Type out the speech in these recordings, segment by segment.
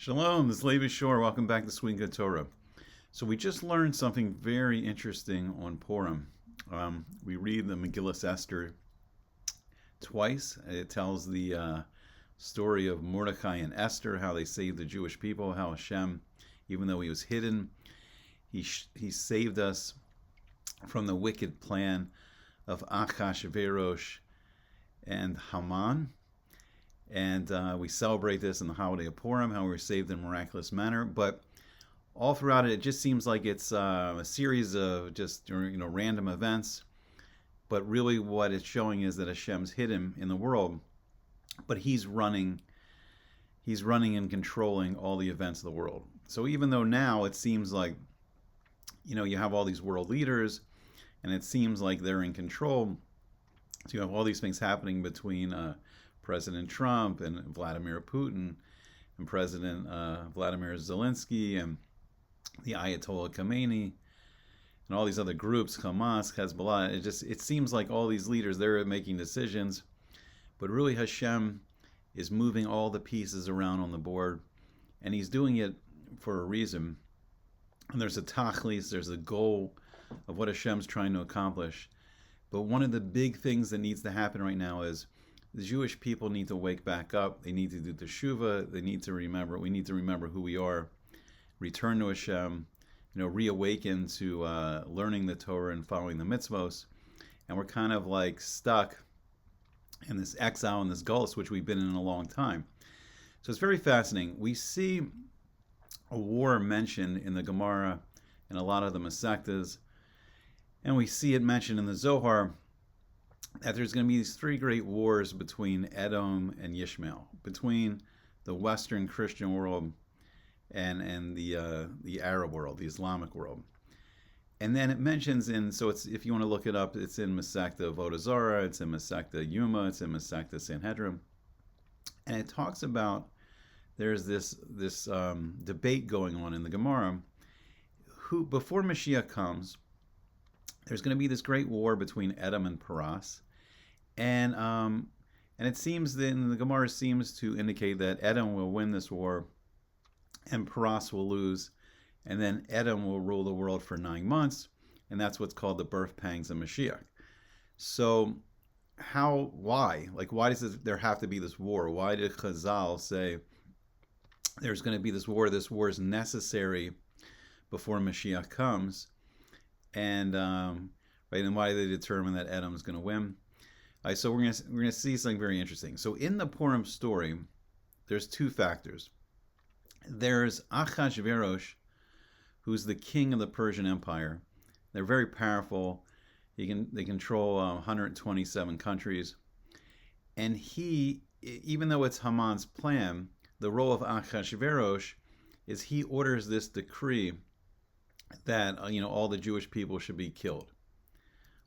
Shalom, this is Levi Shore. Welcome back to Sweet Good Torah. So we just learned something very interesting on Purim. We read the Megillat Esther twice. It tells the story of Mordecai and Esther, how they saved the Jewish people, how Hashem, even though he was hidden, he saved us from the wicked plan of Achashverosh and Haman. And we celebrate this in the holiday of Purim, how we were saved in a miraculous manner. But all throughout it, it just seems like it's a series of just random events. But really, what it's showing is that Hashem's hidden in the world, but He's running and controlling all the events of the world. So even though now it seems like you have all these world leaders, and it seems like they're in control. So you have all these things happening between President Trump and Vladimir Putin and President Vladimir Zelensky and the Ayatollah Khamenei and all these other groups, Hamas, Hezbollah. It seems like all these leaders, they're making decisions, but really Hashem is moving all the pieces around on the board, and He's doing it for a reason. And there's a tachlis, there's a goal of what Hashem's trying to accomplish. But one of the big things that needs to happen right now is the Jewish people need to wake back up. They need to do teshuvah. They need to remember. We need to remember who we are. Return to Hashem. Reawaken to learning the Torah and following the mitzvos. And we're kind of like stuck in this exile and this gullus, which we've been in a long time. So it's very fascinating. We see a war mentioned in the Gemara and a lot of the Masechtas, and we see it mentioned in the Zohar, that there's going to be these three great wars between Edom and Yishmael, between the Western Christian world and the Arab world, the Islamic world. And then it mentions it's, if you want to look it up, it's in Masechta Avodah Zarah, it's in Masechta Yuma, it's in Masechta Sanhedrin, and it talks about there's this debate going on in the Gemara, who before Moshiach comes, there's going to be this great war between Edom and Paras, and it seems that the Gemara seems to indicate that Edom will win this war, and Paras will lose, and then Edom will rule the world for 9 months, and that's what's called the birth pangs of Moshiach. So, why does there have to be this war? Why did Chazal say there's going to be this war? This war is necessary before Moshiach comes. And and why do they determine that Edom is going to win? So we're gonna see something very interesting. So in the Purim story, there's two factors. There's Achashverosh, who's the king of the Persian Empire. They're very powerful. They control 127 countries, and he, even though it's Haman's plan, the role of Achashverosh is he orders this decree that all the Jewish people should be killed.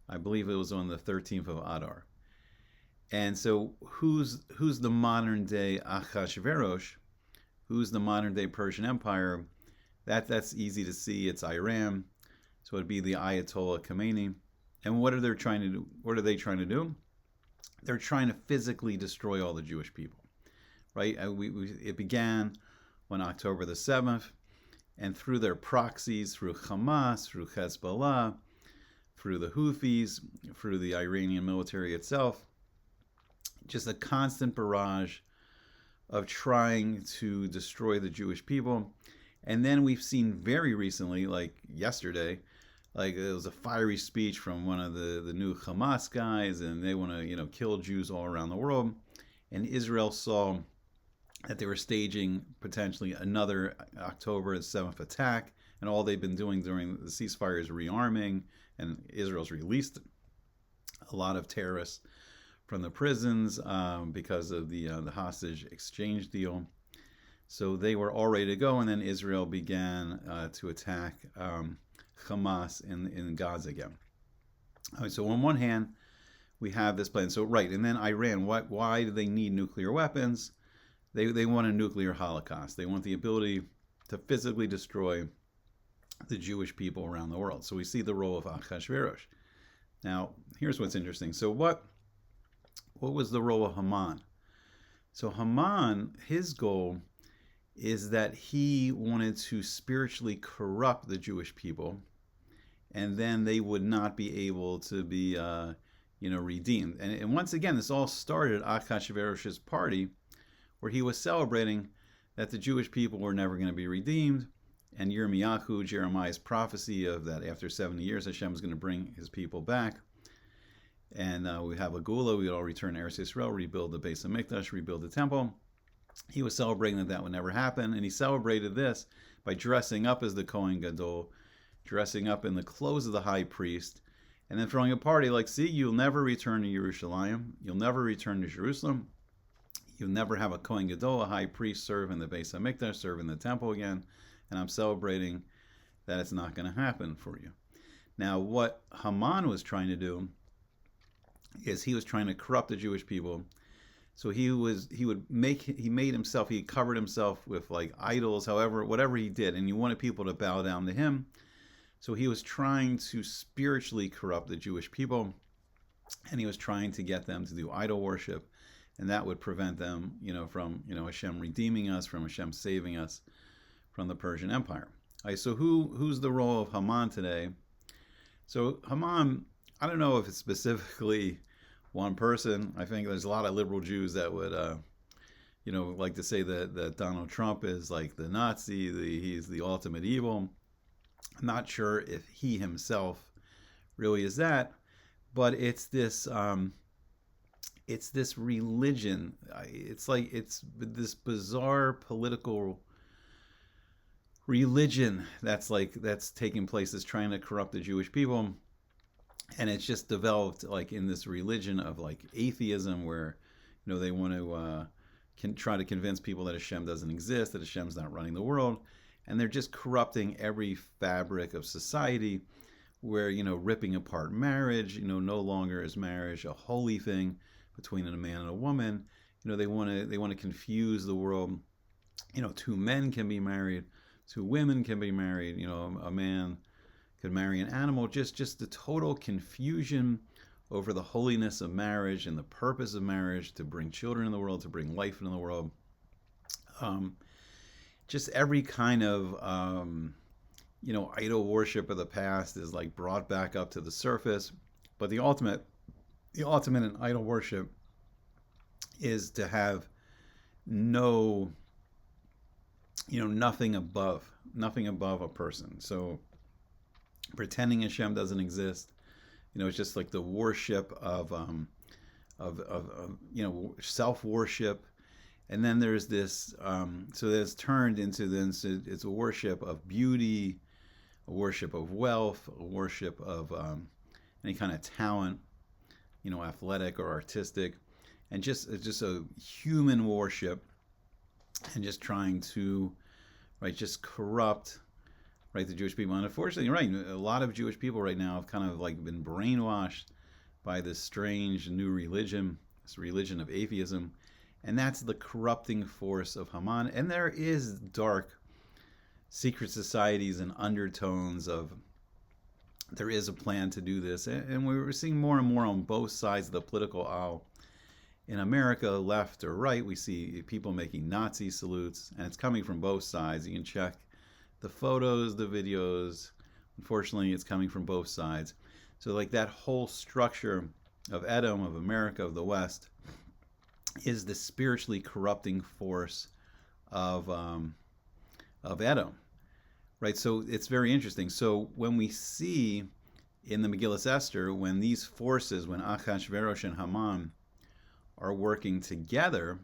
I believe it was on the 13th of Adar. And so who's the modern day Achashverosh? Who's the modern day Persian Empire? That's easy to see. It's Iran. So it'd be the Ayatollah Khamenei. And what are they trying to do? What are they trying to do? They're trying to physically destroy all the Jewish people, right? It began on October the 7th. And through their proxies, through Hamas, through Hezbollah, through the Houthis, through the Iranian military itself, just a constant barrage of trying to destroy the Jewish people. And then we've seen very recently, like yesterday, it was a fiery speech from one of the new Hamas guys, and they want to kill Jews all around the world. And Israel saw that they were staging potentially another October 7th attack, and all they've been doing during the ceasefire is rearming, and Israel's released a lot of terrorists from the prisons because of the hostage exchange deal. So they were all ready to go, and then Israel began to attack Hamas in Gaza again. So on one hand, we have this plan. So and then Iran. Why do they need nuclear weapons? They want a nuclear holocaust. They want the ability to physically destroy the Jewish people around the world. So we see the role of Achashverosh. Now, here's what's interesting. So what was the role of Haman? So Haman, his goal is that he wanted to spiritually corrupt the Jewish people, and then they would not be able to be, redeemed. And once again, this all started at Achashverosh's party, where he was celebrating that the Jewish people were never going to be redeemed, and Yirmiyahu, Jeremiah's prophecy of that after 70 years, Hashem is going to bring his people back. And we have a Gula, we would all return to Eretz Yisrael, rebuild the Beis HaMikdash, rebuild the temple. He was celebrating that would never happen, and he celebrated this by dressing up as the Kohen Gadol, dressing up in the clothes of the high priest, and then throwing a party like, see, you'll never return to Yerushalayim, you'll never return to Jerusalem, you'll never have a Kohen Gadol, a high priest, serve in the Beis HaMikdash, serve in the temple again, and I'm celebrating that it's not going to happen for you. Now, what Haman was trying to do is he was trying to corrupt the Jewish people. So he covered himself with like idols, whatever he did, and he wanted people to bow down to him. So he was trying to spiritually corrupt the Jewish people, and he was trying to get them to do idol worship, and that would prevent them, from, Hashem redeeming us, from Hashem saving us from the Persian Empire. All right, so who's the role of Haman today? So Haman, I don't know if it's specifically one person. I think there's a lot of liberal Jews that would, like to say that Donald Trump is like the Nazi, he's the ultimate evil. I'm not sure if he himself really is that, but it's this religion. It's this bizarre political religion that's taking place, that's trying to corrupt the Jewish people. And it's just developed like in this religion of like atheism, where they want to try to convince people that Hashem doesn't exist, that Hashem's not running the world, and they're just corrupting every fabric of society, where ripping apart marriage. No longer is marriage a holy thing between a man and a woman. They want to confuse the world. 2 men can be married, 2 women can be married. A man could marry an animal. Just the total confusion over the holiness of marriage and the purpose of marriage, to bring children in the world, to bring life into the world. Just every kind of idol worship of the past is like brought back up to the surface. But the ultimate in idol worship is to have nothing above a person. So pretending Hashem doesn't exist, it's just like the worship of self-worship. And then there's this, so that's turned into this, it's a worship of beauty, a worship of wealth, a worship of any kind of talent, athletic or artistic, and just a human worship, and just trying to, just corrupt, the Jewish people. And unfortunately, a lot of Jewish people right now have kind of like been brainwashed by this strange new religion, this religion of atheism. And that's the corrupting force of Haman. And there is dark secret societies and undertones of, there is a plan to do this. And we're seeing more and more on both sides of the political aisle. In America, left or right, we see people making Nazi salutes, and it's coming from both sides. You can check the photos, the videos. Unfortunately, it's coming from both sides. So like that whole structure of Edom, of America, of the West, is the spiritually corrupting force of Edom, right? So it's very interesting. So when we see in the Megillat Esther, when these forces, when Achashverosh and Haman are working together,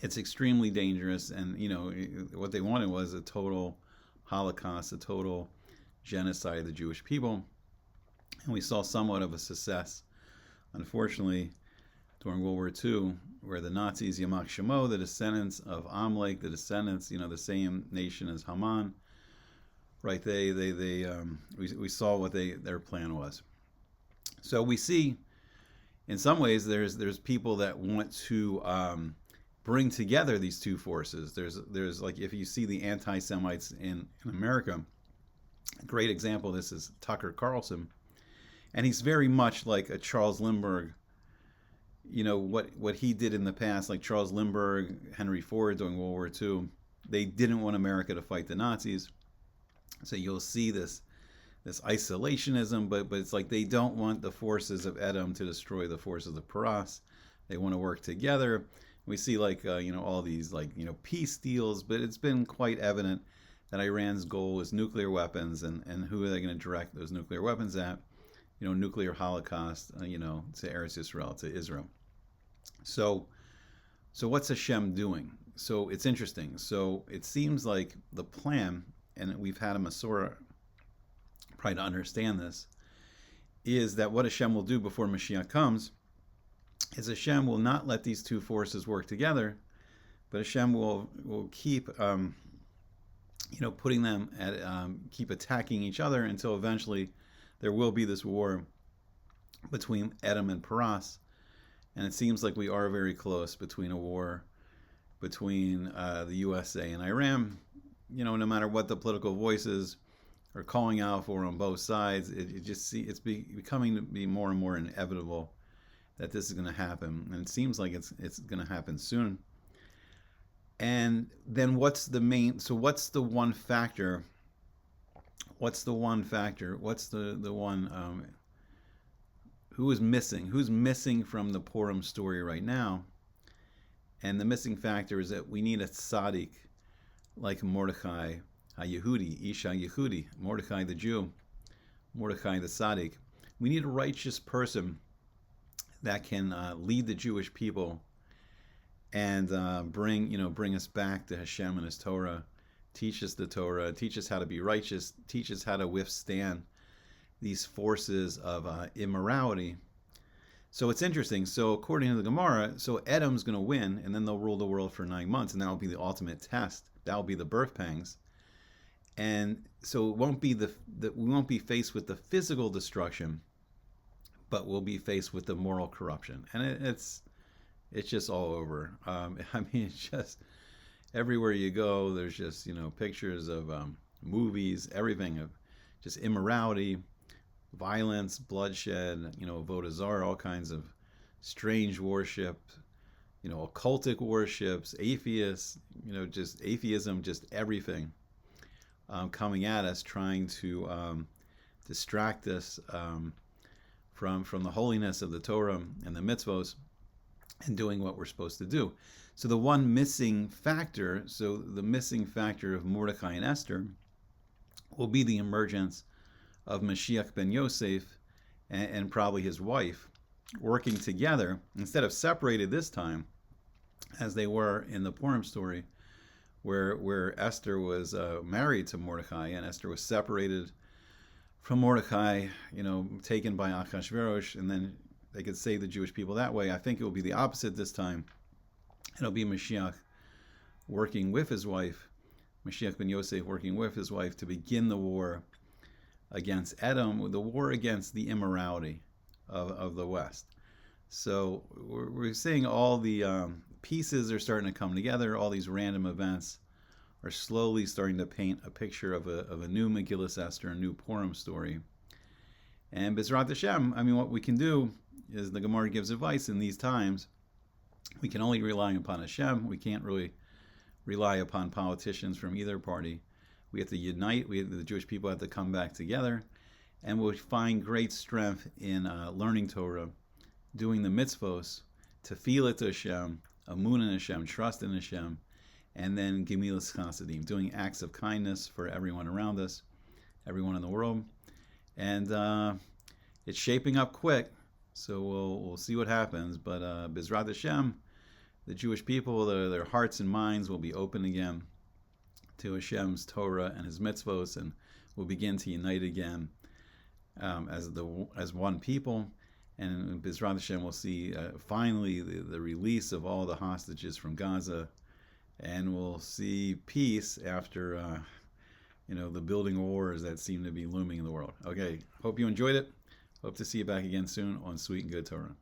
it's extremely dangerous. And what they wanted was a total Holocaust, a total genocide of the Jewish people. And we saw somewhat of a success, unfortunately, during World War II, where the Nazis, Yamak Shemo, the descendants of Amalek, the descendants, the same nation as Haman, right? We saw what their plan was. So we see, in some ways, there's people that want to bring together these two forces. There's like, if you see the anti-Semites in America, a great example of this is Tucker Carlson, and he's very much like a Charles Lindbergh. What he did in the past, like Charles Lindbergh, Henry Ford during World War II, they didn't want America to fight the Nazis. So you'll see this isolationism, but it's like they don't want the forces of Edom to destroy the forces of Paras. They want to work together. We see all these peace deals, but it's been quite evident that Iran's goal is nuclear weapons, and who are they going to direct those nuclear weapons at? Nuclear holocaust, to Eretz Yisrael, to Israel. So what's Hashem doing? So it's interesting. So it seems like the plan, and we've had a Masorah probably to understand this, is that what Hashem will do before Moshiach comes is Hashem will not let these two forces work together, but Hashem will keep putting them at keep attacking each other until eventually there will be this war between Edom and Paras. And it seems like we are very close between a war between the USA and Iran. No matter what the political voices are calling out for on both sides, it's becoming to be more and more inevitable that this is going to happen, and it seems like it's going to happen soon. And then what's the one factor? What's the one who is missing? Who's missing from the Purim story right now? And the missing factor is that we need a tzaddik like Mordechai HaYehudi, Isha Yehudi, Mordechai the Jew, Mordechai the tzaddik. We need a righteous person that can lead the Jewish people and bring us back to Hashem and His Torah, teach us the Torah, teach us how to be righteous, teach us how to withstand these forces of immorality. So it's interesting. So according to the Gemara, so Edom's going to win, and then they'll rule the world for 9 months, and that will be the ultimate test. That will be the birth pangs. And so it won't be we won't be faced with the physical destruction, but we'll be faced with the moral corruption, and it's just all over. It's just everywhere you go. There's just pictures of movies, everything of just immorality, violence, bloodshed, avodah zarah, all kinds of strange worship, occultic worships, atheists, just atheism, just everything coming at us, trying to distract us from the holiness of the Torah and the mitzvos and doing what we're supposed to do. So the missing factor of Mordechai and Esther will be the emergence of Mashiach ben Yosef and probably his wife working together instead of separated this time as they were in the Purim story where Esther was married to Mordechai and Esther was separated from Mordechai, taken by Achashverosh, and then they could save the Jewish people that way. I think it will be the opposite this time. It'll be Mashiach working with his wife, Mashiach ben Yosef working with his wife to begin the war against Edom, the war against the immorality of the West. So we're seeing all the pieces are starting to come together. All these random events are slowly starting to paint a picture of a new Megillat Esther, a new Purim story. And B'ezrat Hashem, what we can do is the Gemara gives advice in these times. We can only rely upon Hashem. We can't really rely upon politicians from either party. We have to unite. The Jewish people have to come back together. And we'll find great strength in learning Torah, doing the mitzvos, tefillah to Hashem, amun in Hashem, trust in Hashem, and then gemilas chasadim, doing acts of kindness for everyone around us, everyone in the world. And it's shaping up quick, so we'll see what happens. But B'ezrat Hashem, the Jewish people, their hearts and minds will be open again to Hashem's Torah and His mitzvos, and we'll begin to unite again as one people. And B'ezrat Hashem, we'll see finally the release of all the hostages from Gaza, and we'll see peace after the building wars that seem to be looming in the world. Okay, hope you enjoyed it. Hope to see you back again soon on Sweet and Good Torah.